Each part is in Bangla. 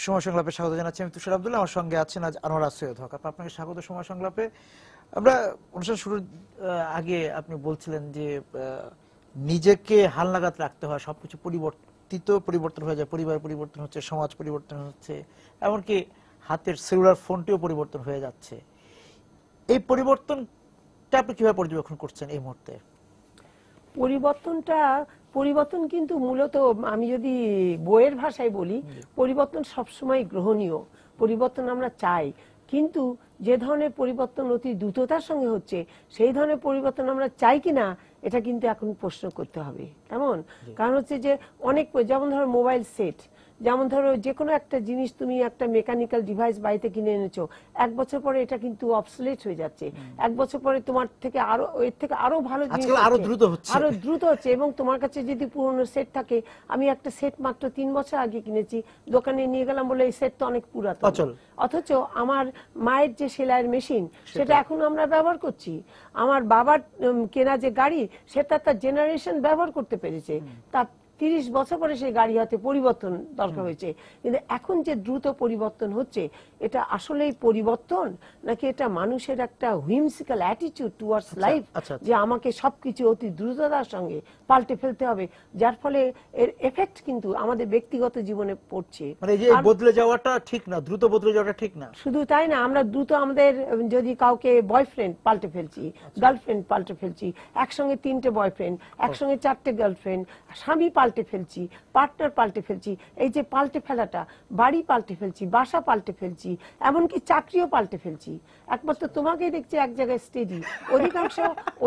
সময় সংলাপে স্বাগত জানাচ্ছি। আমি তুষার আব্দুল্লাহ, আমার সঙ্গে আছেন আজ আনোয়ারা সৈয়দ হক। আপনাকে স্বাগত সময় সংলাপে। আমরা অনুষ্ঠান শুরুর আগে আপনি বলছিলেন যে নিজেকে হালনাগাদ রাখতে হয়, সবকিছু পরিবর্তন হয়ে যায়, পরিবার পরিবর্তন হচ্ছে, সমাজ পরিবর্তন হচ্ছে, এমনকি হাতের সেলুলার ফোনটিও পরিবর্তন হয়ে যাচ্ছে। এই পরিবর্তনটা আপনি কিভাবে পর্যবেক্ষণ করছেন এই মুহূর্তে? পরিবর্তন কিন্তু মূলত আমি যদি বইয়ের ভাষায় বলি, পরিবর্তন সবসময় গ্রহণীয়, পরিবর্তন আমরা চাই, কিন্তু যে ধরনের পরিবর্তন অতি দ্রুততার সঙ্গে হচ্ছে সেই ধরনের পরিবর্তন আমরা চাই কিনা এটা কিন্তু এখন প্রশ্ন করতে হবে। এমন কারণ হচ্ছে যে অনেক, যেমন ধরো মোবাইল সেট, যেমন ধরো যে কোনো একটা জিনিস তুমি একটা মেকানিক্যাল ডিভাইস বাড়িতে কিনে এনেছো, 1 বছর পরে এটা কিন্তু অবসলেট হয়ে যাচ্ছে, 1 বছর পরে তোমার থেকে এর থেকে আরো ভালো জিনিস আরো দ্রুত হচ্ছে। এবং তোমার কাছে যদি পুরনো সেট থাকে, আমি একটা সেট মাত্র 3 বছর আগে কিনেছি, দোকানে নিয়ে গেলাম বলে এই সেট তো অনেক পুরাতন, অথচ আমার মায়ের যে সেলাইয়ের মেশিন সেটা এখন আমরা ব্যবহার করছি, আমার বাবার কেনা যে গাড়ি সেটা তার জেনারেশন ব্যবহার করতে পেরেছে, তা 30 বছর পরে সেই গাড়ি হাতে পরিবর্তন দরকার হয়েছে। কিন্তু এখন যে দ্রুত পরিবর্তন হচ্ছে, এটা আসলেই পরিবর্তন নাকি এটা মানুষের একটা হুইমসিক্যাল অ্যাটিটিউড টুয়ার্ডস লাইফ, যে আমাকে সবকিছু অতি দ্রুততার সঙ্গে পাল্টে ফেলতে হবে, যার ফলে এর এফেক্ট কিন্তু আমাদের ব্যক্তিগত জীবনে পড়ছে। মানে যে বদলে যাওয়াটা ঠিক না, দ্রুত বদলে যাওয়াটা ঠিক না। শুধু তাই না, আমরা দ্রুত আমাদের যদি কাউকে বয়ফ্রেন্ড পাল্টে ফেলছি, গার্লফ্রেন্ড পাল্টে ফেলছি, একসঙ্গে 3টে বয়ফ্রেন্ড, একসঙ্গে 4টে গার্লফ্রেন্ড, স্বামী পাল্টে ফেলছি, পার্টনার পাল্টে ফেলছি। এই যে পাল্টে ফেলাটা, বাড়ি পাল্টে ফেলছি, বাসা পাল্টে ফেলছি, এমনকি চাকরিও পাল্টে ফেলছি। একমাত্র তোমাকেই দেখছি এক জায়গায় স্টেডি,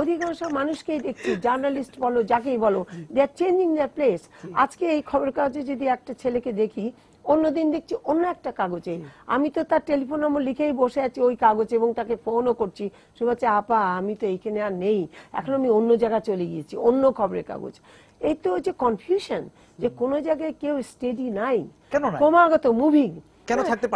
অধিকাংশ মানুষকেই দেখছি, জার্নালিস্ট বলো যাকেই বলো, দে আর চেঞ্জিং দেয়ার প্লেস। আজকে এই খবর কাগজে যদি একটা ছেলেকে দেখি, অন্যদিন দেখছি অন্য একটা কাগজে, আমি তো তার টেলিফোন নম্বর লিখেই বসে আছি ওই কাগজে এবং তাকে ফোনও করছি, সে বলছে আপা আমি তো এইখানে আর নেই, এখন আমি অন্য জায়গায় চলে গিয়েছি, অন্য খবরের কাগজ। এই তো যে কনফিউশন, যে কোনো জায়গায় কেউ স্টেডি নাই, ক্রমাগত মুভিং,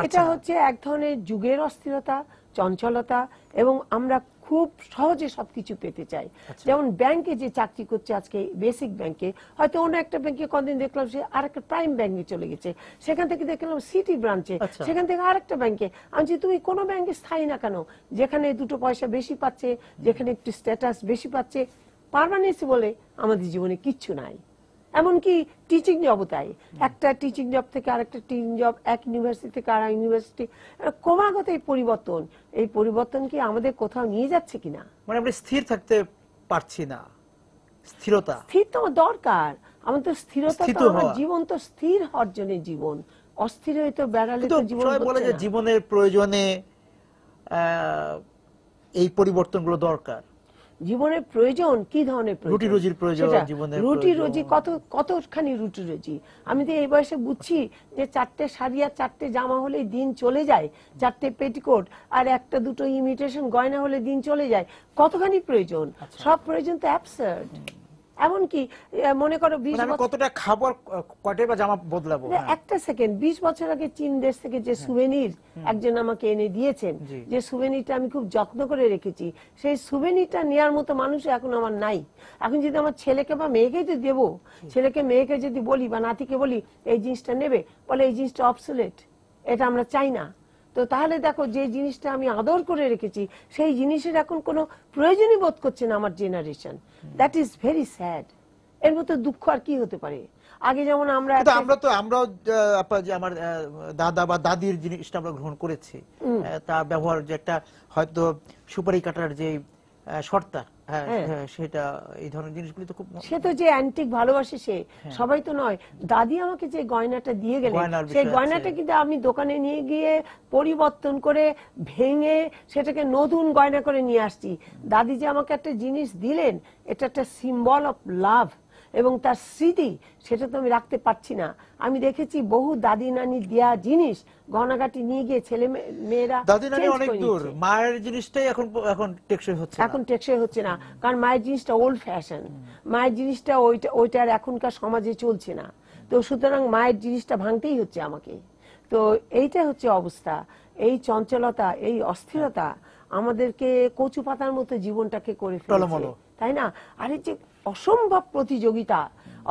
এটা হচ্ছে এক ধরনের যুগের অস্থিরতা, চঞ্চলতা, এবং আমরা খুব সহজে সবকিছু পেতে চাই। যেমন ব্যাংকে যে চাকরি করছে আজকে, বেসিক ব্যাংকে, হয়তো অন্য একটা ব্যাংকে কদিন দেখলাম সে আরেকটা প্রাইম ব্যাংকে চলে গেছে, সেখান থেকে দেখলাম সিটি ব্রাঞ্চে, সেখান থেকে আরেকটা ব্যাংকে। আমি যে তুমি কোনো ব্যাংকে স্থায়ী না কেন, যেখানে 2 পয়সা বেশি পাচ্ছে, যেখানে একটু স্ট্যাটাস বেশি পাচ্ছে, পার্মানেন্সি বলে আমাদের জীবনে কিচ্ছু নাই। এমনকি টিচিং জব তাই, একটা টিচিং জব থেকে আরেকটা টিচিং জব, এক ইউনিভার্সিটি থেকে আর ইউনিভার্সিটি, ক্রমাগত এই পরিবর্তন কি আমাদের কোথাও নিয়ে যাচ্ছে কিনা? মানে আমরা স্থির থাকতে পারছি না। স্থির তো দরকার, আমাদের স্থিরতা তো, আমার জীবন তো স্থির হওয়ার জন্য জীবন, অস্থির হয়ে তো বেড়ালে তো জীবন বলে যে জীবনের প্রয়োজনে এই পরিবর্তনগুলো দরকার। জীবনের প্রয়োজন কি ধরনের প্রয়োজন? রুটি রুজির প্রয়োজন, জীবনের রুটি রুজি, কতখানি রুটি রুজি। আমি তো এই বয়সে বুঝছি যে 4টে শাড়ি আর 4টে জামা হলে দিন চলে যায়, 4টে পেটিকোট আর 1-2 ইমিটেশন গয়না হলে দিন চলে যায়। কতখানি প্রয়োজন? সব প্রয়োজন তো অ্যাবসার্ড। এমনকি মনে করো 20 বছর কতটা খাবার, কয়টা বা জামা বদলাবো, একটা সেকেন্ড, 20 বছর আগে চীন দেশ থেকে যে সুভেনির একজন আমাকে এনে দিয়েছেন, যে সুভেনিরটা আমি খুব যত্ন করে রেখেছি, সেই সুভেনিরটা নেওয়ার মতো মানুষ এখন আমার নাই। এখন যদি আমার ছেলেকে বা মেয়েকে যদি দেবো, ছেলেকে মেয়েকে যদি বলি বা নাতিকে বলি এই জিনিসটা নেবে, বলে এই জিনিসটা অবসোলেট, এটা আমরা চাই না। তো তাহলে দেখো, যে জিনিসটা আমি আদর করে রেখেছি সেই জিনিসের এখন কোনো প্রয়োজনই বোধ করছে না আমার generation. That is very sad. এর মতো দুঃখ আর কি হতে পারে? আগে যেমন আমরা আমার দাদা বা দাদির জিনিসটা আমরা গ্রহণ করেছি, তা ব্যবহার যে একটা হয়তো সুপারি কাটার যে শর্তা, সেটা এই ধরনের জিনিসগুলি তো খুব, সে তো যে অ্যান্টিক ভালোবাসে সে সবাই তো নয়। দাদি আমাকে যে গয়নাটা দিয়ে গেলেন, সেই গয়নাটা কিন্তু আমি দোকানে নিয়ে গিয়ে পরিবর্তন করে ভেঙে সেটাকে নতুন গয়না করে নিয়ে আসছি। দাদি যে আমাকে একটা জিনিস দিলেন, এটা একটা সিম্বল অফ লাভ এবং তার স্মৃতি, সেটা তো আমি রাখতে পারছি না। আমি দেখেছি বহু দাদি নানি দেয়া জিনিস গহনাগাটি নিয়ে গিয়ে ছেলে মেয়েরা, দাদি নানি অনেক দূর, মায়ের জিনিসটাই এখন টেকসই হচ্ছে না, কারণ মায়ের জিনিসটা ওল্ড ফ্যাশন, মায়ের জিনিসটা ওইটা আর এখনকার সমাজে চলছে না। তো সুতরাং মায়ের জিনিসটা ভাঙতেই হচ্ছে আমাকে। তো এইটা হচ্ছে অবস্থা। এই চঞ্চলতা, এই অস্থিরতা আমাদেরকে কচু পাতার মতো জীবনটাকে করে ফেলেছে, তাই না? আর এই যে অসম্ভব প্রতিযোগিতা,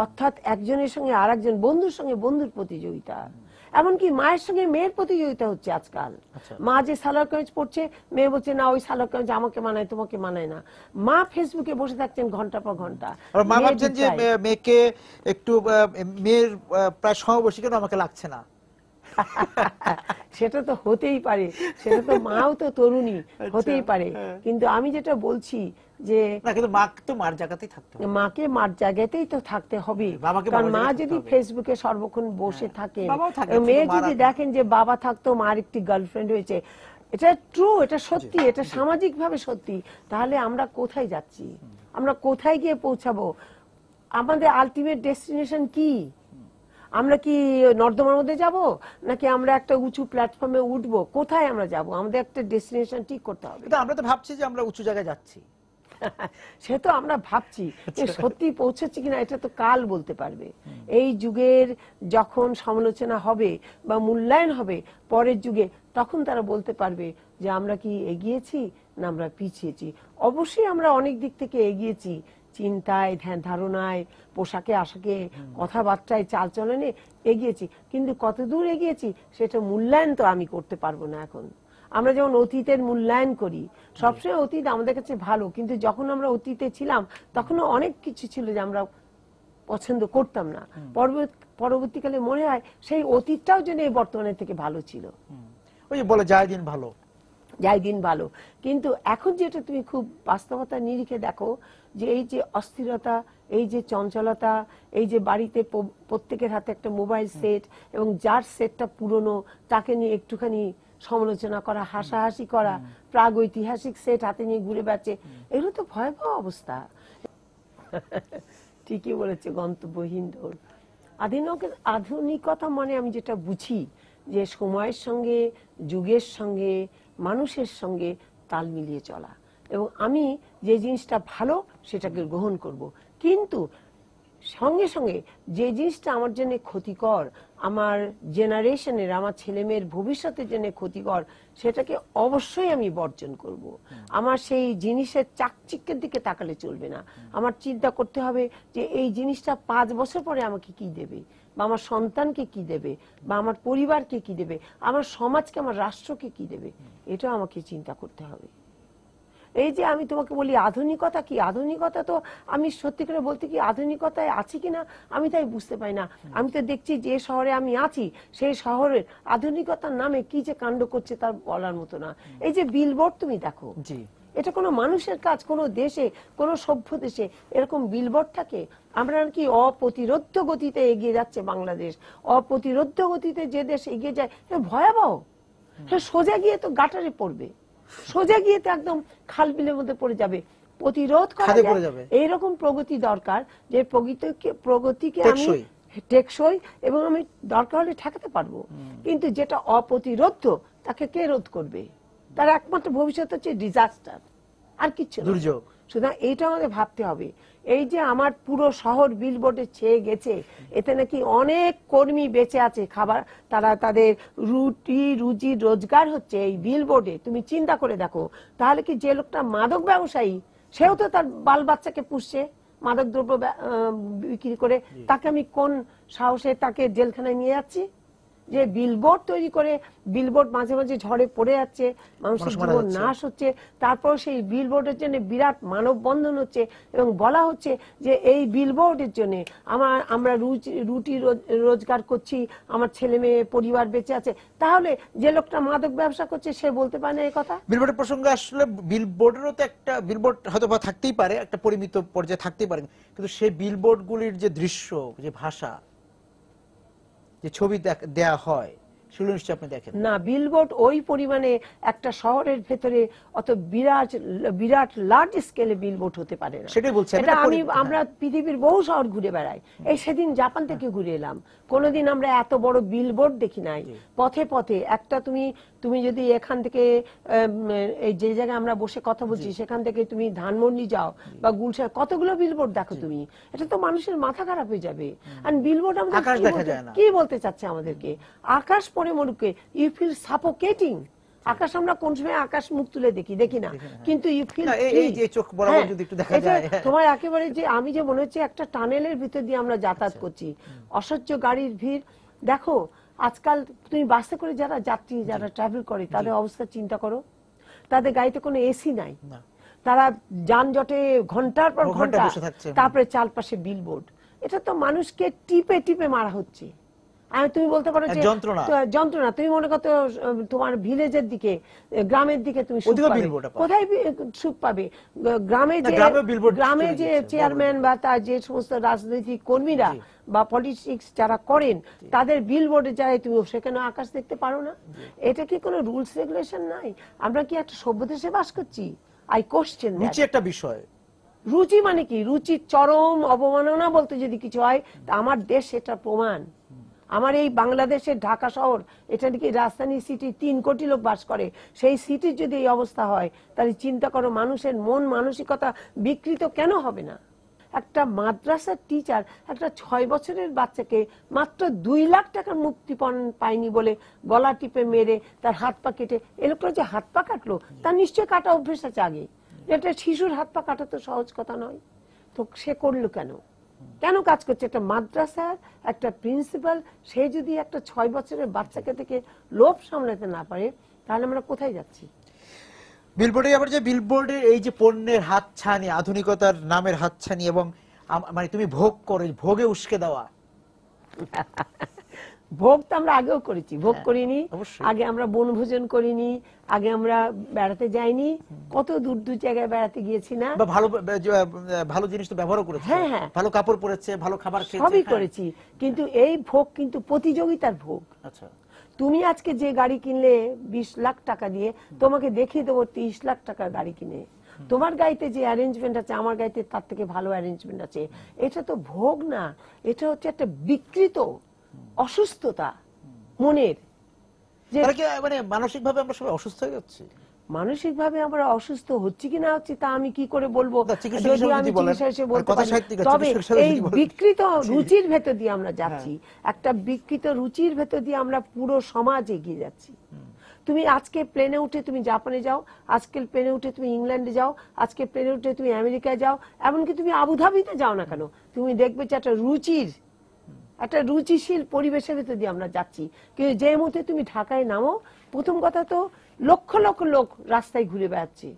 অর্থাৎ একজনের সঙ্গে আর একজন, বন্ধুর সঙ্গে বন্ধুর প্রতিযোগিতা, এমনকি মায়ের সঙ্গে মেয়ের প্রতিযোগিতা হচ্ছে আজকাল। মা যে সালোয়ার কামিজ পরছে, মেয়ে বলছে না ওই সালোয়ার কামিজ আমাকে মানায়, তোমাকে মানায় না। মা ফেসবুকে বসে থাকছেন ঘন্টা পর ঘন্টা। মা ভাবছেন যে মেয়েকে একটু মেয়ের প্রায় সমবয়সী কেন আমাকে লাগছে না। সেটা তো হতেই পারে, সেটা তো মাও তো তরুণী, হতেই পারে। কিন্তু আমি যেটা বলছি যে মাকে তো মার জায়গাতেই থাকতে হবে, মাকে মার জায়গাতেই তো থাকতে হবে। কারণ মা যদি ফেসবুকে সর্বক্ষণ বসে থাকেন, মেয়ে যদি দেখেন যে বাবা থাকতো মার একটি গার্লফ্রেন্ড হয়েছে, এটা ট্রু, এটা সত্যি, এটা সামাজিক ভাবে সত্যি, তাহলে আমরা কোথায় যাচ্ছি? আমরা কোথায় গিয়ে পৌঁছাবো? আমাদের আলটিমেট ডেস্টিনেশন কি? আমরা কি নর্দমার মধ্যে যাব, নাকি আমরা একটা উঁচু প্ল্যাটফর্মে উঠবো? কোথায় আমরা যাব? আমাদের একটা ডেস্টিনেশন ঠিক করতে হবে। আমরা তো ভাবছি যে আমরা উঁচু জায়গায় যাচ্ছি, সে তো আমরা ভাবছি, সত্যি পৌঁছেছি কিনা এটা তো কাল বলতে পারবে। এই যুগের যখন সমালোচনা হবে বা মূল্যায়ন হবে পরের যুগে, তখন তারা বলতে পারবে যে আমরা কি এগিয়েছি না আমরা পিছিয়েছি। অবশ্যই আমরা অনেক দিক থেকে এগিয়েছি, চিন্তায়, ধ্যান ধারণায়, পোশাকে আশাকে, কথাবার্তায়, চালচলনে এগিয়েছি, কিন্তু কতদূর এগিয়েছি সেটা মূল্যায়ন তো আমি করতে পারবো না এখন। আমরা যেমন অতীতের মূল্যায়ন করি, সবসময় অতীত আমাদের কাছে ভালো, কিন্তু যখন আমরা অতীতে ছিলাম তখনও অনেক কিছু ছিল যে আমরা পছন্দ করতাম না। পরবর্তীকালে মনে হয় সেই অতীতটাও যেন এই বর্তমানের থেকে ভালো ছিল। ওই যে বলে যায় দিন ভালো, যাই দিন ভালো। কিন্তু এখন যেটা তুমি খুব বাস্তবতা নিরিখে দেখো, যে এই যে অস্থিরতা, এই যে চঞ্চলতা, এই যে বাড়িতে প্রত্যেকের হাতে একটা মোবাইল সেট, এবং যার সেটটা পুরনো তাকে নিয়ে একটুখানি সমালোচনা করা, হাসাহাসি করা, প্রাগৈতিহাসিক সেট হাতে নিয়ে ঘুরে বেড়াচ্ছে, এগুলো তো ভয়াবহ অবস্থা। ঠিকই বলেছে, গন্তব্যহীন দৌড়। আধুনিকতা মানে আমি যেটা বুঝি যে সময়ের সঙ্গে, যুগের সঙ্গে, মানুষের সঙ্গে তাল মিলিয়ে চলা, এবং আমি যে জিনিসটা ভালো সেটাকে গ্রহণ করব, কিন্তু সঙ্গে সঙ্গে যে জিনিসটা আমার জন্য ক্ষতিকর, আমার জেনারেশনের, আমার ছেলে মেয়ের ভবিষ্যতের জন্য ক্ষতিকর, সেটাকে অবশ্যই আমি বর্জন করব। আমার সেই জিনিসের চাকচিক্যের দিকে তাকালে চলবে না। আমার চিন্তা করতে হবে যে এই জিনিসটা 5 বছর পরে আমাকে কি দেবে, বা আমার সন্তানকে কি দেবে, বা আমার পরিবারকে কি দেবে, আমার সমাজকে, আমার রাষ্ট্রকে কি দেবে, এটা আমাকে চিন্তা করতে হবে। এই যে আমি তোমাকে বলি আধুনিকতা কি, আধুনিকতা তো আমি সত্যি করে বলতে কি আধুনিকতায় আছি কিনা আমি তাই বুঝতে পারি না। আমি তো দেখছি যে শহরে আমি আছি, সেই শহরের আধুনিকতার নামে কি যে কাণ্ড করছে তার বলার মতো না। এই যে বিলবোর্ড তুমি দেখো, এটা কোনো মানুষের কাজ? কোনো দেশে, কোনো সভ্য দেশে এরকম বিলবোর্ড থাকে? আমরা কি অপ্রতিরোধ্য গতিতে এগিয়ে যাচ্ছে বাংলাদেশ, অপ্রতিরোধ্য গতিতে যে দেশ এগিয়ে যায়, ভয়াবহ। সোজা গিয়ে তো গাটারে পড়বে, সোজা গিয়ে তো একদম খাল বিলের মধ্যে পড়ে যাবে। প্রতিরোধ করা যাবে এইরকম প্রগতি দরকার, যে প্রগতিকে আমি টেকসই এবং আমি দরকার হলে ঠেকাতে পারবো। কিন্তু যেটা অপ্রতিরোধ্য তাকে কে রোধ করবে? তার একমাত্র ভবিষ্যৎ হচ্ছে ডিজাস্টার, আর কিছু না, দুর্যোগ। সুতরাং এইটা আমাদের ভাবতে হবে। এই যে আমার পুরো শহর বিলবোর্ডে ছেয়ে গেছে, এতে নাকি অনেক কর্মী বেঁচে আছে, খাবার, তারা তাদের রুজি রোজগার হচ্ছে এই বিলবোর্ডে। তুমি চিন্তা করে দেখো, তাহলে কি যে লোকটা মাদক ব্যবসায়ী, সেও তো তার বাল বাচ্চাকে পুষছে মাদক দ্রব্য বিক্রি করে, তাকে আমি কোন সাহসে তাকে জেলখানায় নিয়ে যাচ্ছি? যে বিলবোর্ড তৈরি করে, বিলবোর্ড মাঝে মাঝে ঝড়ে পড়ে যাচ্ছে, মানুষের জীবন নাশ হচ্ছে, তারপর সেই বিলবোর্ডের জন্য বিরাট মানববন্ধন হচ্ছে, এবং বলা হচ্ছে যে এই বিলবোর্ডের জন্য আমরা রুটি রোজগার করছি, আমার ছেলে মেয়ে পরিবার বেঁচে আছে। তাহলে যে লোকটা মাদক ব্যবসা করছে সে বলতে পারে না এই কথা? বিলবোর্ডের প্রসঙ্গে আসলে বিলবোর্ডেরও তো একটা, বিলবোর্ড হয়তো বা থাকতেই পারে, একটা পরিমিত পর্যায়ে থাকতেই পারে, কিন্তু সেই বিলবোর্ডগুলির যে দৃশ্য, যে ভাষা, যে ছবি দেয়া হয়, সেগুলো নিশ্চয়ই আপনি দেখেন না। বিলবোর্ড ওই পরিমাণে একটা শহরের ভেতরে অত বিরাট লার্জ স্কেলে বিলবোর্ড হতে পারে না। সেটাই বলছি এটা আমরা পৃথিবীর বহু শহর ঘুরে বেড়াই। এই সেদিন জাপান থেকে ঘুরে এলাম, কোনোদিন আমরা এত বড় বিলবোর্ড দেখি নাই। পথে পথে একটা, তুমি যদি এখান থেকে এই যে জায়গায় আমরা বসে কথা বলছি সেখান থেকে তুমি ধানমন্ডি যাও বা গুলশান, কতগুলো বিলবোর্ড দেখো তুমি, এটা তো মানুষের মাথা খারাপ হয়ে যাবে। আর বিলবোর্ড আমাদের কি বলতে চাচ্ছে আমাদেরকে? আকাশ পরে মরুকে, ইউ ফিল সাফোকেটিং। আকাশ আমরা কোন সময় আকাশ মুখ তুলে দেখি না, কিন্তু ইউ ফিল এই যে চোখ বরাবর যদি একটু দেখা যায়, তোমার একেবারে যে আমি যে মনে হচ্ছে একটা টানেলের ভিতর দিয়ে আমরা যাতায়াত করছি, অসহ্য গাড়ির ভিড়। দেখো আজকাল তুমি বাসে করে যারা যাত্রী যারা ট্রাভেল করে তাদের অবস্থা চিন্তা করো, তাদের গাড়িতে কোনো এসি নাই, তারা যানজটে ঘন্টার পর ঘন্টা, তারপরে চারপাশে বিলবোর্ড। এটা তো মানুষকে টিপে টিপে মারা হচ্ছে। তুমি বলতে পারো যে যন্ত্রণা। তুমি মনে করো তোমার ভিলেজের দিকে, গ্রামের দিকে তুমি কোথায় সুখ পাবে? গ্রামে যে চেয়ারম্যান বা তার যে সমস্ত রাজনৈতিক কর্মীরা বা পলিটিক্স যারা করেন তাদের বিলবোর্ডে যায়, তুমি সেখানে আকাশ দেখতে পারো না? এটা কি কোনো রুলস রেগুলেশন নাই? আমরা কি একটা সভ্য দেশে বাস করছি? I question. রুচি একটা বিষয়। রুচি মানে কি? রুচির চরম অবমাননা বলতে যদি কিছু হয় তা আমার দেশ এটা প্রমাণ। আমার এই বাংলাদেশের ঢাকা শহর, এটা নাকি রাজধানী সিটি, 3 কোটি লোক বাস করে, সেই সিটির যদি এই অবস্থা হয় তাহলে চিন্তা করো মানুষের মন মানসিকতা বিকৃত কেন হবে না? একটা মাদ্রাসার টিচার একটা 6 বছরের বাচ্চাকে মাত্র 2 লাখ টাকার মুক্তিপণ পায়নি বলে গলা টিপে মেরে তার হাত পা কেটে, এ লোকটা যে হাত পা কাটলো তার নিশ্চয়ই কাটা অভ্যেস আছে আগে। একটা শিশুর হাত পা কাটা তো সহজ কথা নয়। তো সে করলো কেন? কেন কাজ করছে? একটা মাদ্রাসার একটা প্রিন্সিপাল, সে যদি একটা 6 বছরের বাচ্চাকে থেকে লোভ সামলাতে না পারে তাহলে আমরা কোথায় যাচ্ছি? বিলবোর্ডে আবার যে বিলবোর্ডের এই যে পণ্যের হাতছানি, আধুনিকতার নামের হাতছানি, এবং মানে তুমি ভোগ করো, ভোগে উস্কে দেওয়া। ভোগ তো আমরা আগেও করেছি, ভোগ করিনি? আগে আমরা বনভোজন করিনি, আগে আমরা বেড়াতে যাইনি, কত দূর দূর জায়গায় বেড়াতে গিয়েছি না? ভালো ভালো জিনিস তো ব্যবহারও করেছি, ভালো কাপড় পরেছে, ভালো খাবার খেয়েছে, সবই করেছি। কিন্তু এই ভোগ কিন্তু প্রতিযোগিতার ভোগ। আচ্ছা, তুমি আজকে যে গাড়ি কিনলে 20 লাখ টাকা দিয়ে, তোমাকে দেখিয়ে দেবো 30 লাখ টাকার গাড়ি কিনে। তোমার গাড়িতে যে অ্যারেঞ্জমেন্ট আছে আমার গাড়িতে তার থেকে ভালো অ্যারেঞ্জমেন্ট আছে। এটা তো ভোগ না, এটা হচ্ছে একটা বিকৃত অসুস্থতা মনের। মানে মানসিক ভাবে আমরা সবাই অসুস্থ হয়ে যাচ্ছি। মানসিক ভাবে আমরা অসুস্থ হচ্ছি কিনা হচ্ছে তা আমি কি করে বলবো, যদি আমি চিকিৎসা এসে বলতে পারি। তবে এই বিকৃত রুচির ভেতর দিয়ে আমরা যাচ্ছি, একটা বিকৃত রুচির ভেতর দিয়ে আমরা পুরো সমাজ এগিয়ে যাচ্ছি। তুমি আজকে প্লেনে উঠে তুমি জাপানে যাও, আজকে প্লেনে উঠে তুমি ইংল্যান্ডে যাও, আজকে প্লেনে উঠে তুমি আমেরিকায় যাও, এমনকি তুমি আবুধাবিতে যাও না কেন, তুমি দেখবে যে একটা রুচিশীল পরিবেশের ভেতর দিয়ে আমরা যাচ্ছি। কিন্তু যে মুহূর্তে তুমি ঢাকায় নামো, প্রথম কথা তো লক্ষ লক্ষ লোক রাস্তায় ঘুরে বেড়াচ্ছে,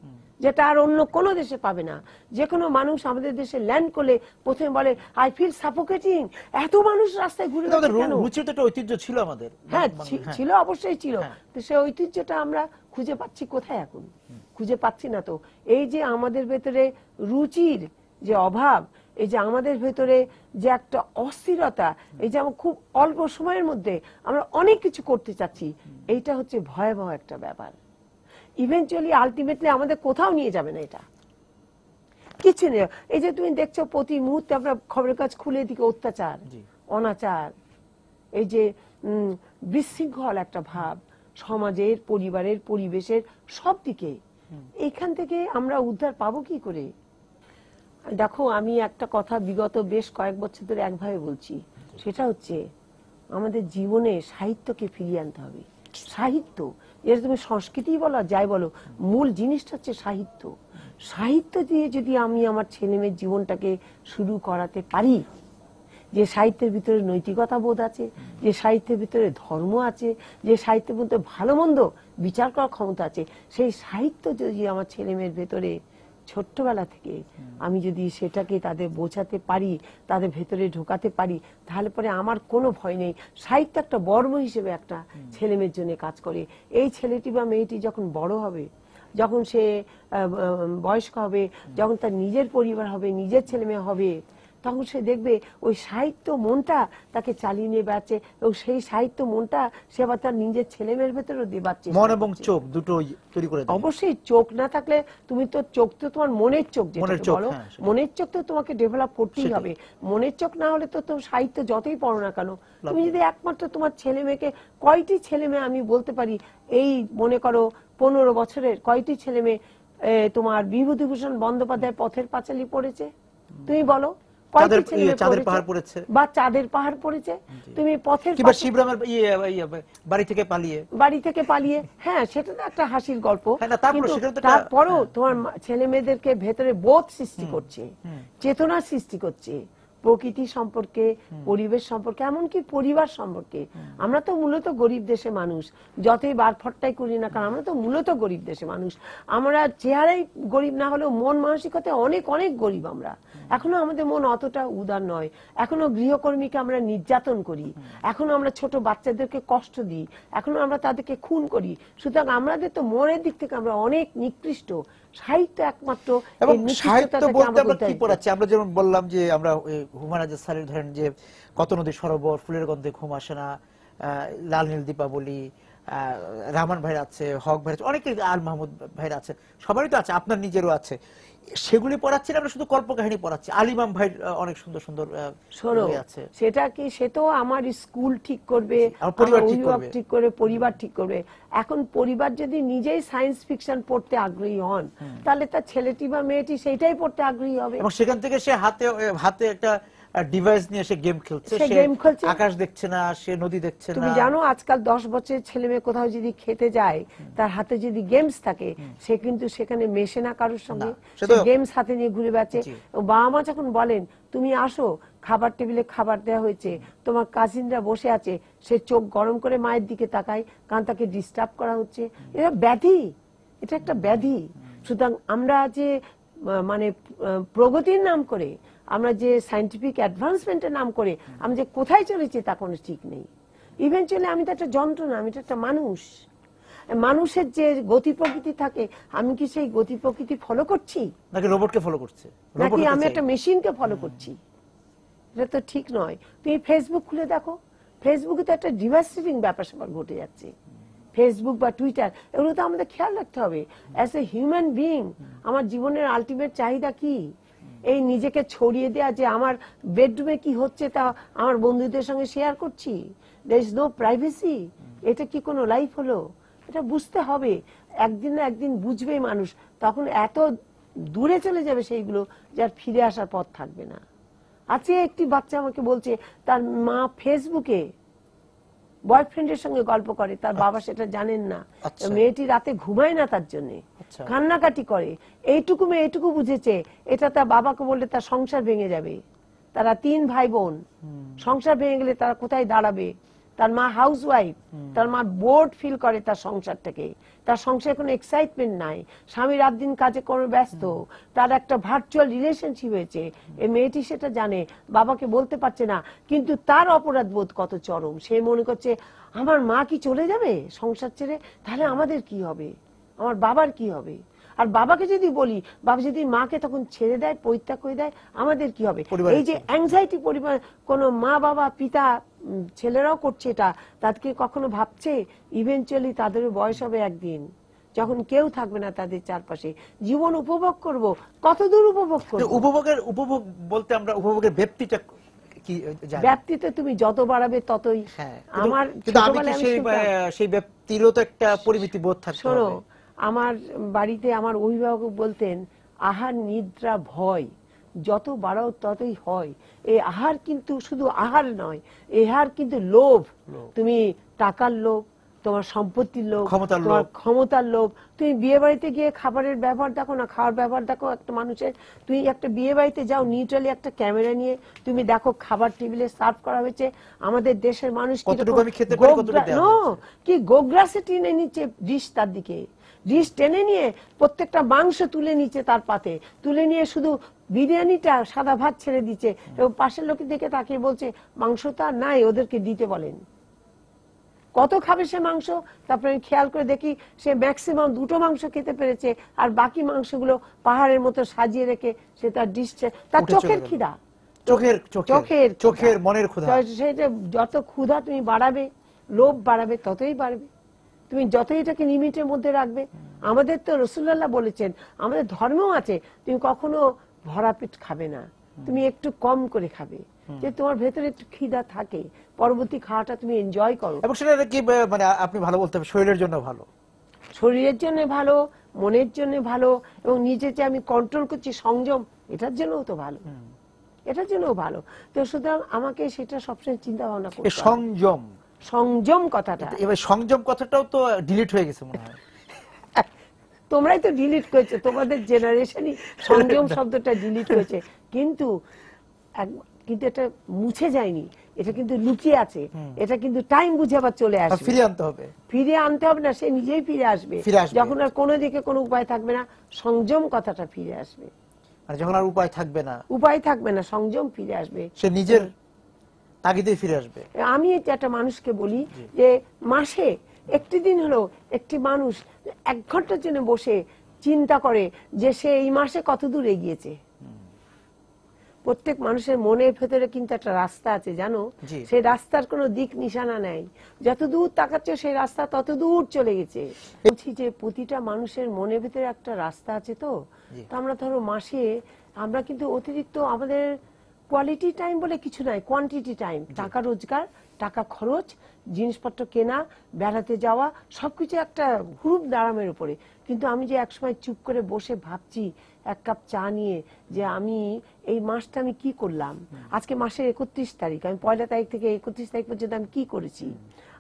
যেটা আর অন্য কোনো দেশে পাবে না। যে কোনো মানুষ আমাদের দেশে ল্যান্ড করলে প্রথমে বলে আই ফিল সাফোকেটিং, এত মানুষ রাস্তায় ঘুরে বেড়াচ্ছে কেন? রুচির তো একটা ঐতিহ্য ছিল আমাদের। হ্যাঁ ছিল, অবশ্যই ছিল। তো সেই ঐতিহ্যটা আমরা খুঁজে পাচ্ছি কোথায়? এখন খুঁজে পাচ্ছি না তো। এই যে আমাদের ভেতরে রুচির যে অভাব, এই যে আমাদের ভেতরে যে একটা অস্থিরতা, এই যে খুব অল্প সময়ের মধ্যে আমরা অনেক কিছু করতে চাচ্ছি, এইটা হচ্ছে ভয়াবহ একটা ব্যাপার। ইভেন্চুয়ালি আলটিমেটলি আমাদের কোথাও নিয়ে যাবে না, এটা কিছু নেই। এই যে তুমি দেখছো প্রতি মুহূর্তে আমরা খবরের কাজ খুলে দিকে অত্যাচার, অনাচার, এই যে বিশৃঙ্খল একটা ভাব সমাজের, পরিবারের, পরিবেশের সব দিকে, এখান থেকে আমরা উদ্ধার পাবো কি করে? দেখো, আমি একটা কথা বিগত বেশ কয়েক বছর ধরে একভাবে বলছি, সেটা হচ্ছে আমাদের জীবনে সাহিত্যকে ফিরিয়ে আনতে হবে। সাহিত্য, এটা তুমি সংস্কৃতি বলো যাই বলো, মূল জিনিসটা হচ্ছে সাহিত্য। সাহিত্য দিয়ে যদি আমি আমার ছেলে মেয়ের জীবনটাকে শুরু করাতে পারি, যে সাহিত্যের ভিতরে নৈতিকতা বোধ আছে, যে সাহিত্যের ভিতরে ধর্ম আছে, যে সাহিত্যের মধ্যে ভালো মন্দ বিচার করার ক্ষমতা আছে, সেই সাহিত্য যদি আমার ছেলে মেয়ের ভেতরে ছোট্টবেলা থেকে আমি যদি সেটাকে তাদের বোঝাতে পারি, তাদের ভেতরে ঢোকাতে পারি, তাহলে পরে আমার কোনো ভয় নেই। সাহিত্য একটা বর্ম হিসেবে একটা ছেলে মেয়ের জন্য কাজ করে। এই ছেলেটি বা মেয়েটি যখন বড় হবে, যখন সে বয়স্ক হবে, যখন তার নিজের পরিবার হবে, নিজের ছেলে মেয়ে হবে, তখন সে দেখবে ওই সাহিত্য মনটা তাকে চালিয়ে নিয়ে বেড়াচ্ছে, এবং সেই সাহিত্য মনটা সে আবার তার নিজের ছেলে মেয়ের ভেতরেও দেবাচ্ছে। মন এবং চোখ দুটো তৈরি করে। অবশ্যই চোখ না থাকলে তুমি তো, চোখ তো তোমার মনের চোখ, যেটা বলো মনের চোখ তো তোমাকে ডেভেলপ করতেই হবে। মনের চোখ না হলে তো সাহিত্য যতই পড়ো না কেন, তুমি যদি একমাত্র তোমার ছেলে মেয়েকে, কয়টি ছেলে মেয়ে আমি বলতে পারি এই মনে করো 15 বছরের কয়টি ছেলে মেয়ে তোমার বিভূতিভূষণ বন্দ্যোপাধ্যায় পথের পাঁচালী পড়েছে? তুমি বলো, বা চাঁদের পাহাড় পড়েছে? তুমি পথের বাড়ি থেকে পালিয়ে, হ্যাঁ সেটা তো একটা হাসির গল্প। তারপরও তোমার ছেলে মেয়েদেরকে ভেতরে বোধ সৃষ্টি করছে, চেতনা সৃষ্টি করছে, প্রকৃতি সম্পর্কে, পরিবেশ সম্পর্কে, এমনকি পরিবার সম্পর্কে। আমরা তো মূলত গরিব দেশে মানুষ, যতই বারফট্টাই করি না কারণ আমরা তো মূলত গরিব দেশে মানুষ। আমরা চেহারাই গরিব না হলেও মন মানসিকতায় অনেক অনেক গরিব। আমরা এখনো আমাদের মন অতটা উদার নয়, এখনো গৃহকর্মীকে আমরা নির্যাতন করি, এখনো আমরা ছোট বাচ্চাদেরকে কষ্ট দিই, এখনো আমরা তাদেরকে খুন করি। সুতরাং আমাদের তো মনের দিক থেকে আমরা অনেক নিকৃষ্ট। সাহিত্য একমাত্র এবং সাহিত্য বলতে আমরা কি পড়াচ্ছি? আমরা যেমন বললাম যে আমরা হুমায়ুন আজাদ স্যারের ধরেন যে কত নদী সরোবর, ফুলের গন্ধে ঘুম আসে না, লাল নীল দীপাবলি, রহমান ভাইয়ের আছে, হক ভাইয়ের আছে, অনেকে, আল মাহমুদ ভাইয়ের আছে, সবারই তো আছে, আপনার নিজেরও আছে। সেগুলি পড়াচ্ছি না, আমরা শুধু কল্পকাহিনী পড়াচ্ছি। আলিমাম ভাই অনেক সুন্দর সুন্দর বই আছে। সেটা কি, সে তো আমার স্কুল ঠিক করবে, পরিবার ঠিক করবে, পরিবার ঠিক করবে। এখন পরিবার যদি নিজেই সায়েন্স ফিকশন পড়তে আগ্রহী হন, তাহলে তার ছেলেটি বা মেয়েটি সেইটাই পড়তে আগ্রহী হবে। এবং সেখান থেকে সে হাতে একটা ডিভাইস নিয়ে সে গেম খেলছে, আকাশ দেখছে না, সে নদী দেখছে না। তুমি জানো আজকাল 10 বছরের ছেলে মেয়ে কোথাও যদি খেতে যায়, তার হাতে যদি গেমস থাকে, সে কিন্তু সেখানে মেশে না কারোর সঙ্গে, গেমস হাতে নিয়ে ঘুরে বেড়াচ্ছে। বাবা মা যখন বলেন তুমি আসো, খাবার টেবিলে খাবার দেওয়া হয়েছে, তোমার কাজিনরা বসে আছে, সে চোখ গরম করে মায়ের দিকে তাকায়, কারণ তাকে ডিস্টার্ব করা হচ্ছে। এটা ব্যাধি, এটা একটা ব্যাধি। সুতরাং আমরা যে মানে প্রগতির নাম করে, আমরা যে সায়েন্টিফিক অ্যাডভান্সমেন্টের নাম করে আমি যে কোথায় চলেছি তা কোনো ঠিক নেই। ইভেনচুয়ালি আমি তো একটা যন্ত্র না, আমি তো একটা মানুষ। মানুষের যে গতি প্রকৃতি থাকে, আমি কি সেই গতি প্রকৃতি ফলো করছি, নাকি রোবটকে ফলো করছে, নাকি আমি একটা মেশিনকে ফলো করছি? এটা তো ঠিক নয়। তুমি ফেসবুক খুলে দেখো, ফেসবুকে তো একটা ডিভার্সিটিং ব্যাপার স্যাপার ঘটে যাচ্ছে। ফেসবুক বা টুইটার, এগুলো তো আমাদের খেয়াল রাখতে হবে। অ্যাজ এ হিউম্যান বিইং আমার জীবনের আলটিমেট চাহিদা কি? এই নিজেকে ছড়িয়ে দেয়া যে আমার বেডরুমে কি হচ্ছে তা আমার বন্ধুদের সঙ্গে শেয়ার করছি, দেয়ার ইজ নো প্রাইভেসি। এটা কি কোনো লাইফ হলো? এটা বুঝতে হবে। একদিন না একদিন বুঝবেই মানুষ, তখন এত দূরে চলে যাবে সেইগুলো যার ফিরে আসার পথ থাকবে না। আজকে একটি বাচ্চা আমাকে বলছে তার মা ফেসবুকে বয়ফ্রেন্ডের সঙ্গে গল্প করে, তার বাবা সেটা জানেন না। মেয়েটি রাতে ঘুমায় না তার জন্য, কান্নাকাটি করে। এইটুকু মেয়ে এইটুকু বুঝেছে এটা তার বাবাকে বললে তার সংসার ভেঙে যাবে। তারা 3 ভাই বোন, সংসার ভেঙে গেলে তারা কোথায় দাঁড়াবে? তার মা হাউস ওয়াইফ, তার মা বোর্ড ফিল করে তার সংসারটাকে, তার সংসারে কোনো এক্সাইটমেন্ট নাই, স্বামী রাত দিন কাজে করে ব্যস্ত, তার একটা ভার্চুয়াল রিলেশনশিপ হয়েছে। এই মেয়েটি সেটা জানে, বাবাকে বলতে পারছে না, কিন্তু তার অপরাধ বোধ কত চরম। সে মনে করছে আমার মা কি চলে যাবে সংসার ছেড়ে, তাহলে আমাদের কি হবে, আমার বাবার কি হবে? আর বাবাকে যদি বলি, বাবা যদি মাকে তখন ছেড়ে দেয়, পরিত্যাগ করে দেয়, আমাদের কি হবে? এই যে অ্যাংজাইটি পরিমাণ কোন মা বাবা পিতা, ছেলেরাও করছে এটা, তাদেরকে কখনো ভাবছে ইভেনচুয়ালি তাদের বয়স হবে একদিন যখন কেউ থাকবে না তাদের চারপাশে, জীবন উপভোগ করব, কতদূর উপভোগ করব? উপভোগ বলতে আমরা উপভোগের ব্যাপ্তিটা কি জানি? ব্যাপ্তি তো তুমি যত বাড়াবে ততই। আমার সেই ব্যক্তিরও তো একটা পরিমিতি বোধ থাকতে হবে। শোনো, আমার বাড়িতে আমার অভিভাবক বলতেন আহার নিদ্রা ভয় যত বাড়াও ততই হয়। এই আহার কিন্তু শুধু আহার নয়, আহার কিন্তু লোভ। তুমি টাকার লোভ, তোমার সম্পত্তির লোভ, তোমার ক্ষমতার লোভ। তুমি বিয়ে বাড়িতে গিয়ে খাবারের ব্যবহার দেখো না, খাওয়ার ব্যবহার দেখো একটা মানুষের। তুমি একটা বিয়ে বাড়িতে যাও, নিউট্রালি একটা ক্যামেরা নিয়ে তুমি দেখো খাবার টেবিলে সার্ভ করা হয়েছে। আমাদের দেশের মানুষ কি গোগ্রাসে টেনে নিচ্ছে ডিশ, তার দিকে ডিশ টেনে নিয়ে প্রত্যেকটা মাংস তুলে নিচ্ছে তার পাতে, তুলে নিয়ে শুধু বিরিয়ানিটা সাদা ভাত ছেড়ে দিচ্ছে, এবং পাশের লোকে দেখে তাকে বলছে মাংসটা নাই, ওদেরকে দিতে বলেন। কত খাবে সে মাংস? তারপরে আমি খেয়াল করে দেখি সে ম্যাক্সিমাম 2টো মাংস খেতে পেরেছে, আর বাকি মাংসগুলো পাহাড়ের মতো সাজিয়ে রেখে সে তার ডিশে, তার চোখের খিদা, চোখের মনের ক্ষুধা। সেটা যত ক্ষুধা তুমি বাড়াবে, লোভ বাড়াবে, ততই বাড়বে। তুমি যতই এটাকে লিমিটের মধ্যে রাখবে। আমাদের তো রাসূলুল্লাহ বলেছেন, আমাদের ধর্মও আছে, তুমি কখনো ভরা পেট খাবে না, তুমি একটু কম করে খাবে, যে তোমার ভেতরে একটু খিদা থাকে, পরবর্তী খাওয়াটা তুমি এনজয় করো। এবং সেটা কি মানে আপনি ভালো বলতে হবে, শরীরের জন্য ভালো, শরীরের জন্য ভালো, মনের জন্য ভালো, এবং নিজে যে আমি কন্ট্রোল করছি সংযম, এটার জন্যও তো ভালো, এটার জন্যও ভালো। তো সুতরাং আমাকে সেটা সবসময় চিন্তা ভাবনা করতে হবে। সংযম, সংযম কথাটা, এবার সংযম কথাটাও তো ডিলিট হয়ে গেছে মনে হয়। তোমরাই তো ডিলিট করেছো, তোমাদের জেনারেশনই সংযম শব্দটা ডিলিট করেছে। কিন্তু কিন্তু এটা মুছে যায়নি, এটা কিন্তু লুকিয়ে আছে, এটা কিন্তু টাইম বুঝে আবার চলে আসবে, ফিরিয়ে আনতে হবে। ফিরিয়ে আনতে হবে না, সে নিজেই ফিরে আসবে যখন আর কোনো দিকে কোনো উপায় থাকবে না, সংযম কথাটা ফিরে আসবে। মানে যখন আর উপায় থাকবে না, উপায় থাকবে না, সংযম ফিরে আসবে, সে নিজের তাগিদে ফিরে আসবে। আমি একটা মানুষকে বলি যে মাসে একটি দিন হলো একটি মানুষ 1 ঘন্টার জন্য বসে চিন্তা করে যে সে এই মাসে কত দূর এগিয়েছে। প্রত্যেক মানুষের মনের ভেতরে কিন্তু একটা রাস্তা আছে, জানো, সেই রাস্তার কোনো দিক নিশানা নেই, যত দূর তাকাচ্ছে সেই রাস্তা তত দূর চলে গেছে। বলছি যে প্রতিটা মানুষের মনের ভেতরে একটা রাস্তা আছে। তো আমরা ধরো মাসে আমরা কিন্তু অতিরিক্ত আমাদের কোয়ালিটি টাইম বলে কিছু নাই, কোয়ান্টিটি টাইম, টাকা রোজগার, টাকা খরচ, জিনিসপত্র কেনা, বেড়াতে যাওয়া, সবকিছু একটা হুরুপ দাঁড়ামের উপরে। কিন্তু আমি যে একসময় চুপ করে বসে ভাবছি 1 কাপ চা নিয়ে যে আমি এই মাসটা আমি কি করলাম, আজকে মাসের 31 তারিখ, আমি 1 তারিখ থেকে 31 তারিখ পর্যন্ত আমি কি করেছি,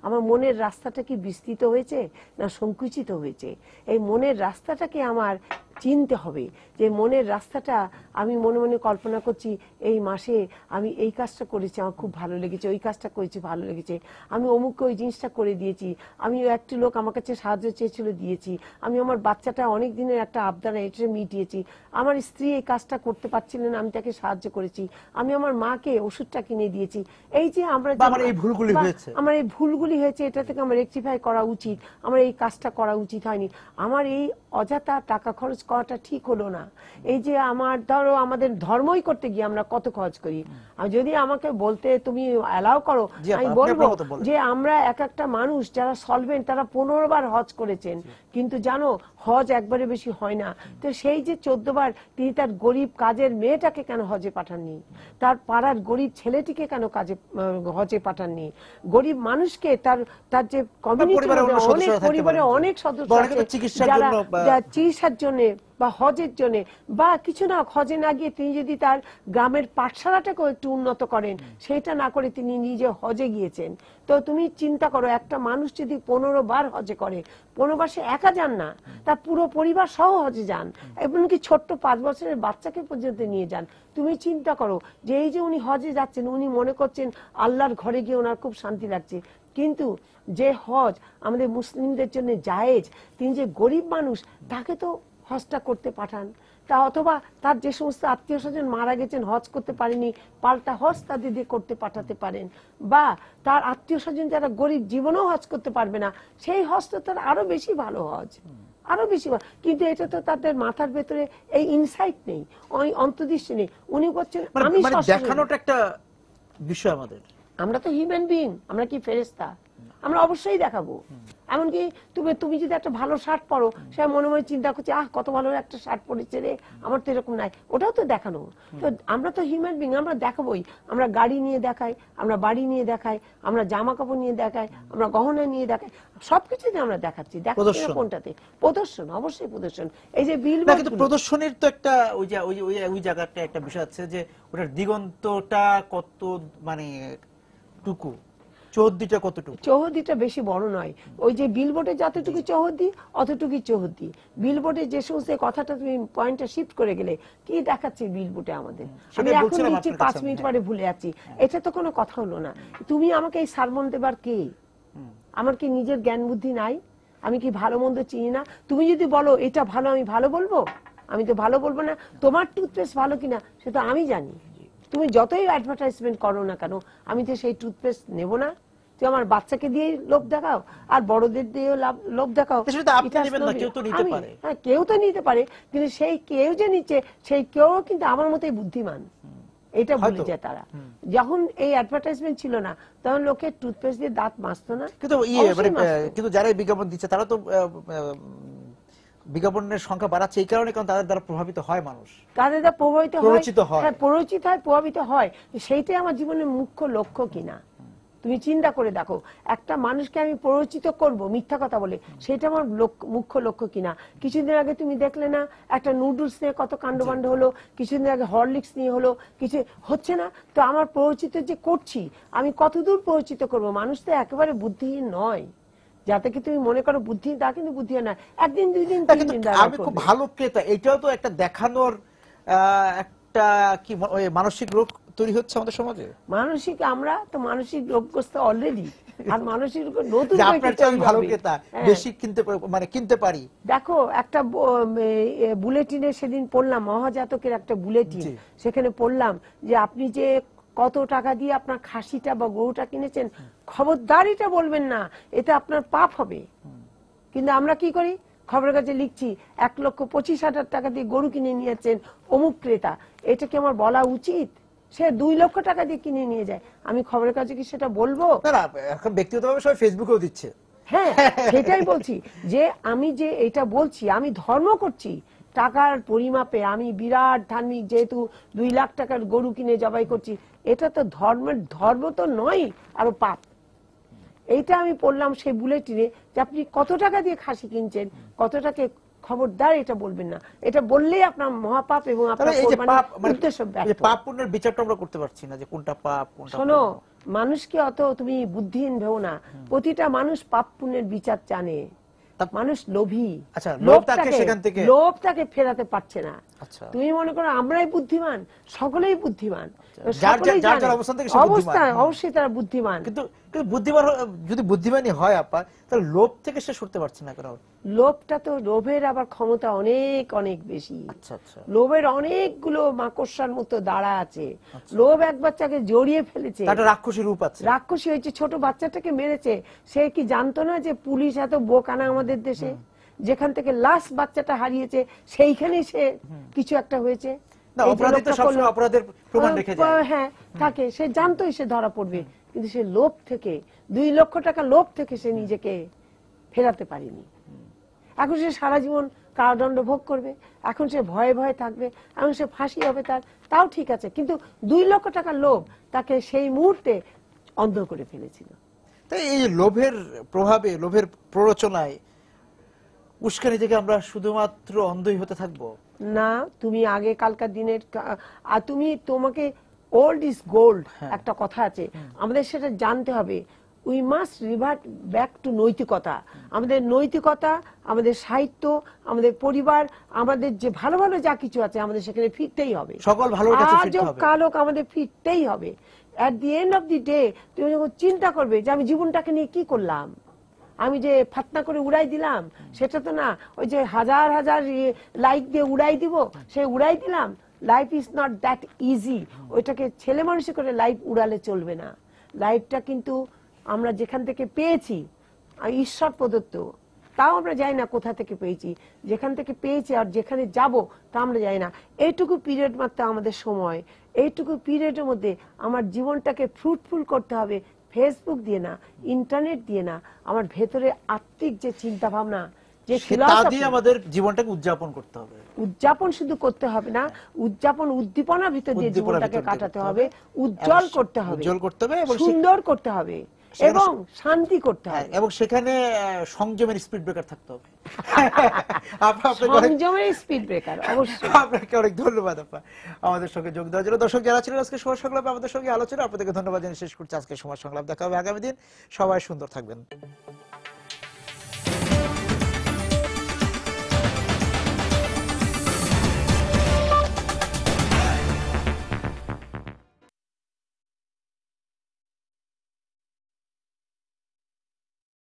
আমার মনের রাস্তাটা কি বিস্তৃত হয়েছে না সংকুচিত হয়েছে, এই মনের রাস্তাটাকে আমার চিনতে হবে। যে মনের রাস্তাটা আমি মনে মনে কল্পনা করছি এই মাসে আমি এই কাজটা করেছি, আমার খুব ভালো লেগেছে, ওই কাজটা করেছি ভালো লেগেছে, আমি অমুককে ওই জিনিসটা করে দিয়েছি, আমি একটি লোক আমার কাছে সাহায্য চেয়েছিল দিয়েছি, আমি আমার বাচ্চাটা অনেক দিনের একটা আবদার এটা মিটিয়েছি, আমার স্ত্রী এই কাজটা করতে পারছিলেন আমি তাকে সাহায্য করেছি, আমি আমার মাকে ওষুধটা কিনে দিয়েছি। এই যে আমরা আমার এই ভুলগুলি হয়েছে, আমার এই ভুলগুলি হয়েছে, এটা থেকে আমার রেকটিফাই করা উচিত, আমার এই কাজটা করা উচিত হয়নি, আমার এই অযথা টাকা খরচ করাটা ঠিক হলো না। এই যে আমার ধরো আমাদের ধর্মই করতে গিয়ে আমরা কত খরচ করি, আর যদি আমাকে বলতে তুমি অ্যালাউ করো আমি বলবো যে আমরা একটা মানুষ যারা সলভেন্ট তারা 15 বার হজ করেছেন, কিন্তু জানো হজ একবারে বেশি হয় না। তো সেই যে 14 বার তিনি তার গরিব কাজের মেয়েটাকে কেন হজে পাঠাননি, তার পাড়ার গরিব ছেলেটিকে কেন কাজে হজে পাঠাননি, গরিব মানুষকে তার তার যে কমিউনিটির অনেক পরিবারে অনেক সদস্য আছে যারা চিকিৎসার জন্য বা হজের জন্য বা কিছু না, হজে না গিয়ে তিনি যদি তার গ্রামের পাঠশালাটাকেও একটু উন্নত করেন, সেটা না করে তিনি নিজে হজে গিয়েছেন। তো তুমি চিন্তা করো একটা মানুষ যদি 15 বার হজে করে, 15 বার সে একা যান না, তার পুরো পরিবার সহ হজে যান, এমনকি ছোট্ট 5 বছরের বাচ্চাকে পর্যন্ত নিয়ে যান। তুমি চিন্তা করো যে এই যে উনি হজে যাচ্ছেন, উনি মনে করছেন আল্লাহর ঘরে গিয়ে ওনার খুব শান্তি লাগছে, কিন্তু যে হজ আমাদের মুসলিমদের জন্য জায়েজ, তিনি যে গরিব মানুষ তাকে তো হজটা করতে পাঠান, তা অথবা তার যে সমস্ত আত্মীয় স্বজন মারা গেছেন হজ করতে পারেনি, পাল্টা হজ তাদের দিয়ে করতে পাঠাতে পারেন, বা তার আত্মীয় স্বজন যারা গরিব জীবনেও হজ করতে পারবে না, সেই হজ তো তার আরো বেশি ভালো হজ, আরো বেশি। কিন্তু এটা তো তাদের মাথার ভেতরে এই ইনসাইট নেই, ওই অন্তর্দৃষ্টি নেই। উনি করছেন আমি দেখানোটা একটা বিষয় আমাদের, আমরা তো হিউম্যান বিইং, আমরা কি ফেরেশতা, আমরা অবশ্যই দেখাবো। এমনকি তুমি যদি একটা ভালো শার্ট পরো, সে মনে মনে চিন্তা করছে কত ভালো একটা শার্ট পরেছে রে, আমার তো এরকম নাই, ওটাও তো দেখানো। তো আমরা তো হিউম্যান বিইং, আমরা দেখাবোই। আমরা গাড়ি নিয়ে দেখাই, আমরা বাড়ি নিয়ে দেখাই, আমরা জামা কাপড় নিয়ে দেখাই, আমরা গহনা নিয়ে দেখাই, সবকিছুতে আমরা দেখাচ্ছি। দেখাচ্ছি না কোনটাতে? প্রদর্শন, অবশ্যই প্রদর্শন। এই যে বিলবোর্ড, কিন্তু প্রদর্শনের তো একটা ওই জায়গাটা একটা বিষয় আছে যে ওটার দিগন্তটা কত, মানে টুকু চৌহদ্দিটা কতটুকু, চৌহদ্দিটা বেশি বড় নয়। ওই যে বিলবোর্ডে যতটুকু চৌহদ্দি অতটুকুই চৌহদ্দি। বিলবোর্ডে যে সমস্ত কথাটা তুমি পয়েন্টটা শিফট করে গেলে, কি দেখাচ্ছে বিলবোর্ডে আমাদের, আমি এখন দিচ্ছি 5 মিনিট পরে ভুলে যাচ্ছি, এটা তো কোনো কথা হলো না। তুমি আমাকে এই সারমন দেবার কে? আমার কি নিজের জ্ঞান বুদ্ধি নাই? আমি কি ভালো মন্দ চিনি না? তুমি যদি বলো এটা ভালো, আমি ভালো বলবো? আমি তো ভালো বলবো না। তোমার টুথপেস্ট ভালো কিনা সেটা আমি জানি। তুমি যতই অ্যাডভার্টাইজমেন্ট করো না কেন, আমি তো সেই টুথপেস্ট নেব না। তুমি আমার বাচ্চাকে দিয়ে লোভ দেখাও আর বড়দের দিয়ে লোভ দেখাও, হ্যাঁ কেউ তো নিতে পারে, কিন্তু সেই কেউ যে নিচ্ছে সেই কেউ কিন্তু আমার মতোই বুদ্ধিমান, এটা ভুলে যায় তারা। যখন এই অ্যাডভার্টাইজমেন্ট ছিল না তখন লোকে টুথপেস্ট দিয়ে দাঁত মাজতো না, কিন্তু যারা বিজ্ঞাপন দিচ্ছে তারা তো বিজ্ঞাপনের সংখ্যা বাড়াচ্ছে এই কারণে, কারণ তাদের দ্বারা প্রভাবিত হয় মানুষ, তাদের দ্বারা প্রভাবিত হয়, হ্যাঁ প্ররোচিত হয়, প্রভাবিত হয়। সেইটাই আমার জীবনের মুখ্য লক্ষ্য কিনা তুমি চিন্তা করে দেখো। একটা মানুষকে আমি প্ররোচিত করব মিথ্যা কথা বলে, সেটা আমার মুখ্য লক্ষ্য কিনা। কিছুদিন আগে তুমি দেখলে না একটা নুডলস নিয়ে কত কাণ্ডবাণ্ড হলো, কিছুদিন আগে হরলিক্স নিয়ে হলো, কিছু হচ্ছে না। তো আমার প্ররোচিত যে করছি, আমি কতদূর প্ররোচিত করব? মানুষ তো একেবারে বুদ্ধিহীন নয়, যাতে কি তুমি মনে করো বুদ্ধি, তা কিন্তু বুদ্ধিহীন না। একদিন 2 দিন 3 দিন আমি খুব ভালো ক্রেতা, এটাও তো একটা দেখানোর একটা কি মানসিক রোগ তৈরি হচ্ছে আমাদের সমাজে? মানসিক, আমরা তো মানসিক রোগগ্রস্ত অলরেডি, আর মানসিক রোগ নতুন যে করে আপনার কি চেয়ে তৈরি ভালো হবে? ক্রেতা, হ্যাঁ। বেশি কিনতে পারি। দেখো, একটা বুলেটিনে সেদিন পড়লাম, মহাজাতকের একটা বুলেটিন, জি। সেখানে পড়লাম যে আপনি যে কত টাকা দিয়ে আপনার খাসিটা বা গরুটা কিনেছেন, খবরদার এটা বলবেন না, এতে আপনার পাপ হবে। কিন্তু আমরা কি করি, খবরের কাছে লিখছি 1,25,000 টাকা দিয়ে গরু কিনে নিয়েছেন অমুক ক্রেতা, এটা কি আমার বলা উচিত? সে 2 লক্ষ টাকা দিয়ে কিনে নিয়ে যায়, আমি খবরের কাছে কি সেটা বলবো? না না, এখন ব্যক্তিগতভাবে সবাই ফেসবুকেও দিচ্ছে। হ্যাঁ, সেটাই বলছি যে আমি যে এটা বলছি, আমি ধর্ম করছি টাকার পরিমাপে, আমি বিরাট ধার্মিক, যেহেতু 2 লাখ টাকার গরু কিনে জবাই করছি, এটা তো ধর্ম তো নয়, আরো পাপ। এইটা আমি পড়লাম সেই বুলেটিনে, যে আপনি কত টাকা দিয়ে খাসি কিনছেন, কত টাকা, খবরদার এটা বলবেন না, এটা বললেই আপনার মহাপাপ এবং আপনার এই যে পাপ, উদ্দেশ্য ব্যর্থ। পাপ পুণ্যের বিচারটা আমরা করতে পারছি না, যে কোনটা পাপ কোনটা শোনো, পুণ্য। মানুষকে অত তুমি বুদ্ধিহীন ভেবো না, প্রতিটা মানুষ পাপ পুণ্যের বিচার জানে, মানুষ লোভী। আচ্ছা, লোভ তাকে সেখান থেকে লোভ তাকে ফেরাতে পারছে না। আচ্ছা, তুমি মনে করো আমরাই বুদ্ধিমান, সকলেই বুদ্ধিমান, যার সকলেই যার জানে। অবস্থান থেকে সে বুদ্ধিমান। অবস্থান অবশ্যই তারা বুদ্ধিমান, কিন্তু বুদ্ধিমান যদি বুদ্ধিমানই হয় আপা, তাহলে লোভ থেকে সে সরতে পারছে না কেন? লোভটা তো, লোভের আবার ক্ষমতা অনেক অনেক বেশি। আচ্ছা আচ্ছা, লোভের অনেকগুলো মাকড়সার মতো দাঁড়া আছে। লোভ এক বাচ্চাকে জড়িয়ে ফেলেছে, তার একটা রাক্ষসী রূপ আছে। রাক্ষসী হয়েছে, ছোট বাচ্চাটাকে মেরেছে। সে কি জানতো না যে পুলিশ এত বোকানা আমাদের দেশে? যেখান থেকে লাস্ট বাচ্চাটা হারিয়েছে সেইখানেই সে কিছু একটা হয়েছে। না, এই যে অপরাধী তো লোকটা সবসময় করলো, অপরাধের প্রমাণ রেখে যায়। হ্যাঁ থাকে, সে জানতোই সে ধরা পড়বে, কিন্তু সে লোভ থেকে, 2 লক্ষ টাকা লোভ থেকে সে নিজেকে ফেরাতে পারেনি। এখন সে সারা জীবন কারাদণ্ড ভোগ করবে, এখন সে ভয়ে ভয়ে থাকবে, এখন সে ফাঁসি হবে তার, তাও ঠিক আছে, কিন্তু 2 লক্ষ টাকার লোভ তাকে সেই মুহূর্তে অন্ধ করে ফেলেছিল। তাই এই লোভের প্রভাবে, লোভের প্ররোচনায় উস্কানি থেকে আমরা শুধুমাত্র অন্ধই হতে থাকবো? না, তুমি আগে কালকার দিনের, আর তোমাকে ওল্ড ইজ গোল্ড একটা কথা আছে, আমাদের সেটা জানতে হবে। We must revert back to নৈতিকতা। আমাদের নৈতিকতা, আমাদের সাহিত্য, আমাদের পরিবার, আমাদের যে ভালো ভালো যা কিছু আছে, আমাদের সেখানে ফিরতেই হবে। সকল ভালোর কাছে ফিরতে আজও হবে। কালক আমাদের ফিরতেই হবে। At the end of the day তুমি যখন চিন্তা করবে যে আমি জীবনটাকে নিয়ে কি করলাম, আমি যে ফাতনা করে উড়াই দিলাম, সেটা তো না। ওই যে হাজার হাজার লাইক দিয়ে উড়াই দিব, সে উড়াই দিলাম। Life is not that easy. ওইটাকে ছেলে মানুষই করে লাইফ উড়ালে চলবে না। লাইফটা কিন্তু আমরা যেখান থেকে পেয়েছি, ঈশ্বর প্রদত্ত, তাও আমরা জানি না কোথা থেকে পেয়েছি। যেখান থেকে পেয়েছি আর যেখানে যাব তা আমরা জানি না। এইটুকু পিরিয়ড মাত্র আমাদের সময়। এইটুকু পিরিয়ডের মধ্যে আমার জীবনটাকে ফ্রুটফুল করতে হবে, ফেসবুক দিয়ে না, ইন্টারনেট দিয়ে না, আমার ভেতরে আত্মিক যে চিন্তা ভাবনা, যে ফিলসফি, আমাদের জীবনটাকে উদযাপন করতে হবে। উদযাপন শুধু করতে হবে না, উদযাপন উদ্দীপনার ভিতর দিয়ে জীবনটাকে কাটাতে হবে, উজ্জ্বল করতে হবে, উজ্জ্বল করতে হবে, এবং সুন্দর করতে হবে, এবং শান্তি করতে হবে, এবং সেখানে সংযমের স্পিড ব্রেকার থাকতে হবে। সংযমের স্পিড ব্রেকার অবশ্যই। আপনাকে অনেক ধন্যবাদ আপা আমাদের সঙ্গে যোগ দেওয়ার জন্য। দর্শক যারা ছিলেন আজকে সময় সংলাপে আমাদের সঙ্গে আলোচনা, আপনাদেরকে ধন্যবাদ জানিয়ে শেষ করছি আজকে সময় সংলাপ। দেখা হবে আগামী দিন। সবাই সুন্দর থাকবেন।